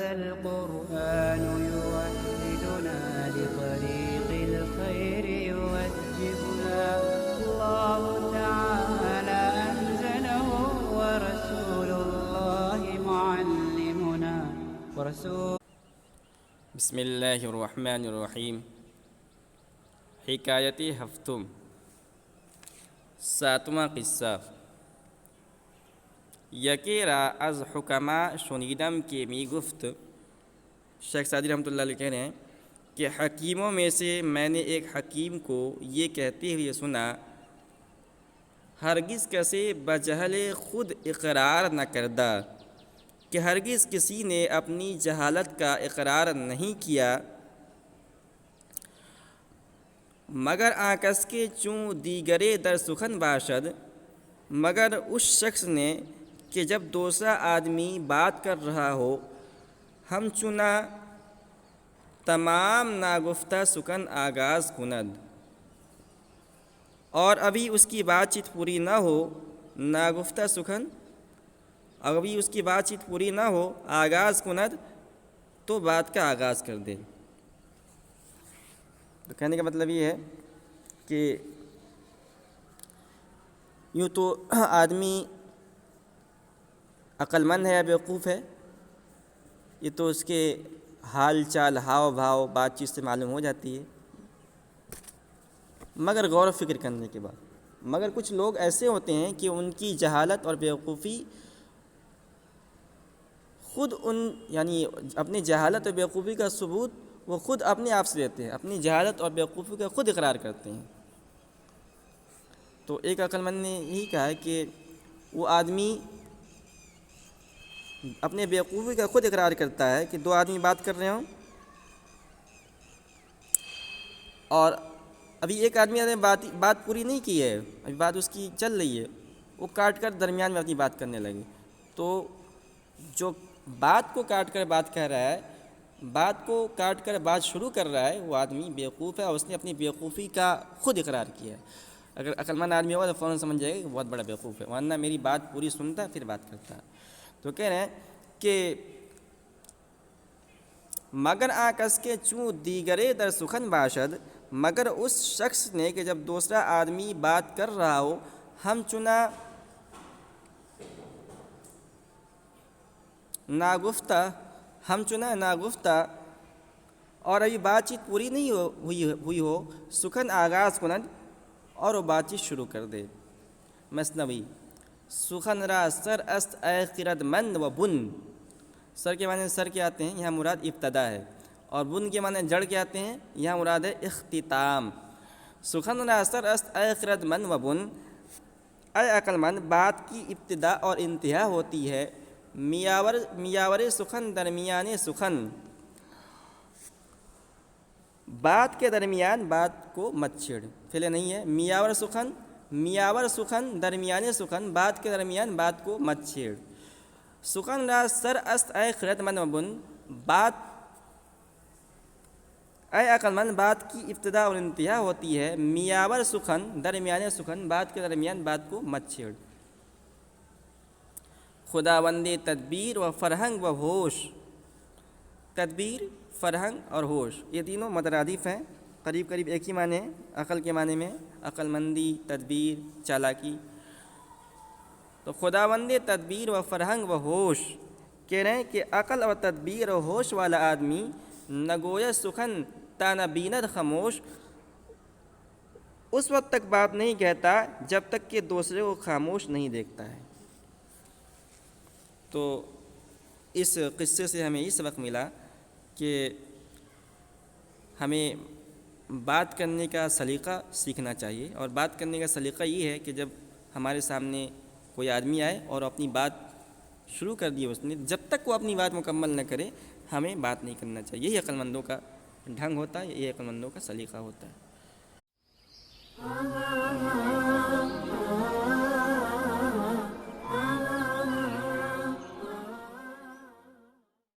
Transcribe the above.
هذا القرآن يوحدنا لطريق الخير يوجهنا الله تعالى أنزله ورسول الله معلمنا بسم اللہ الرحمن الرحیم۔ حکایت ہفتم، ساتواں قصہ۔ یکی را از حکما شنیدم کہ می گفت، شیخ سعدی رحمۃ اللہ علیہ کہہ رہے ہیں کہ حکیموں میں سے میں نے ایک حکیم کو یہ کہتے ہوئے سنا، ہرگز کسی بجہل خود اقرار نہ کردہ، کہ ہرگز کسی نے اپنی جہالت کا اقرار نہیں کیا، مگر آکس کے چوں دیگرے در سخن باشد، مگر اس شخص نے کہ جب دوسرا آدمی بات کر رہا ہو، ہم چنا تمام ناگفتہ سخن آغاز کند، اور ابھی اس کی بات چیت پوری نہ ہو، ناگفتہ سخن ابھی اس کی بات چیت پوری نہ ہو آغاز کند، تو بات کا آغاز کر دے۔ تو کہنے کا مطلب یہ ہے کہ یوں تو آدمی عقل مند ہے یا بیوقوف ہے، یہ تو اس کے حال چال، ہاؤ بھاؤ، بات چیت سے معلوم ہو جاتی ہے، مگر غور و فکر کرنے کے بعد۔ مگر کچھ لوگ ایسے ہوتے ہیں کہ ان کی جہالت اور بیوقوفی خود یعنی اپنی جہالت اور بیوقوفی کا ثبوت وہ خود اپنے آپ سے دیتے ہیں، اپنی جہالت اور بیوقوفی کا خود اقرار کرتے ہیں۔ تو ایک عقل مند نے یہی کہا ہے کہ وہ آدمی اپنے بیوقوفی کا خود اقرار کرتا ہے کہ دو آدمی بات کر رہے ہوں، اور ابھی ایک آدمی نے بات پوری نہیں کی ہے، ابھی بات اس کی چل رہی ہے، وہ کاٹ کر درمیان میں اپنی بات کرنے لگے، تو جو بات کو کاٹ کر بات کہہ رہا ہے، بات کو کاٹ کر بات شروع کر رہا ہے، وہ آدمی بیوقوف ہے اور اس نے اپنی بیوقوفی کا خود اقرار کیا ہے۔ اگر عقل مند آدمی ہوگا تو فوراً سمجھ جائے گا کہ بہت بڑا بیوقوف ہے، ورنہ میری بات پوری سنتا ہے پھر بات کرتا ہے۔ تو کہہ رہے ہیں کہ مگر آکس کے چوں دیگرے در سخن باشد، مگر اس شخص نے کہ جب دوسرا آدمی بات کر رہا ہو، ہم چنا ناگفتہ اور ابھی بات چیت پوری نہیں ہوئی ہو سخن آغاز کند، اور وہ بات چیت شروع کر دے۔ مثنوی: سخن را سر است اے خرد مند و بن۔ سر کے معنی سر کے آتے ہیں، یہاں مراد ابتدا ہے، اور بن کے معنی جڑ کے آتے ہیں، یہاں مراد ہے اختتام۔ سخن را سر است اے خرد مند و بن، اے عقل مند، بات کی ابتدا اور انتہا ہوتی ہے، میاور سخن درمیان سخن، بات کے درمیان بات کو مت چھیڑ۔ پہلے نہیں ہے، میاور سخن درمیان سخن، بات کے درمیان بات کو مت چھیڑ۔ سخن را سر است اے خرد مند و بن، بات اے عقل مند، بات کی ابتدا اور انتہا ہوتی ہے، میاور سخن درمیان سخن، بات کے درمیان بات کو مت چھیڑ۔ خداوند تدبیر و فرہنگ و ہوش۔ تدبیر، فرہنگ اور ہوش، یہ تینوں مترادف ہیں، قریب قریب ایک ہی معنی ہیں۔ عقل کے معنی میں عقل مندی، تدبیر، چالاکی۔ تو خداوند تدبیر و فرہنگ و ہوش کہہ رہے ہیں کہ عقل و تدبیر و ہوش والا آدمی نہ گویا سخن تا نہ بیند خاموش، اس وقت تک بات نہیں کہتا جب تک کہ دوسرے کو خاموش نہیں دیکھتا ہے۔ تو اس قصے سے ہمیں یہ سبق ملا کہ ہمیں بات کرنے کا سلیقہ سیکھنا چاہیے، اور بات کرنے کا سلیقہ یہ ہے کہ جب ہمارے سامنے کوئی آدمی آئے اور اپنی بات شروع کر دی اس نے، جب تک وہ اپنی بات مکمل نہ کرے ہمیں بات نہیں کرنا چاہیے۔ یہی عقل مندوں کا ڈھنگ ہوتا ہے، یہی عقل مندوں کا سلیقہ ہوتا ہے۔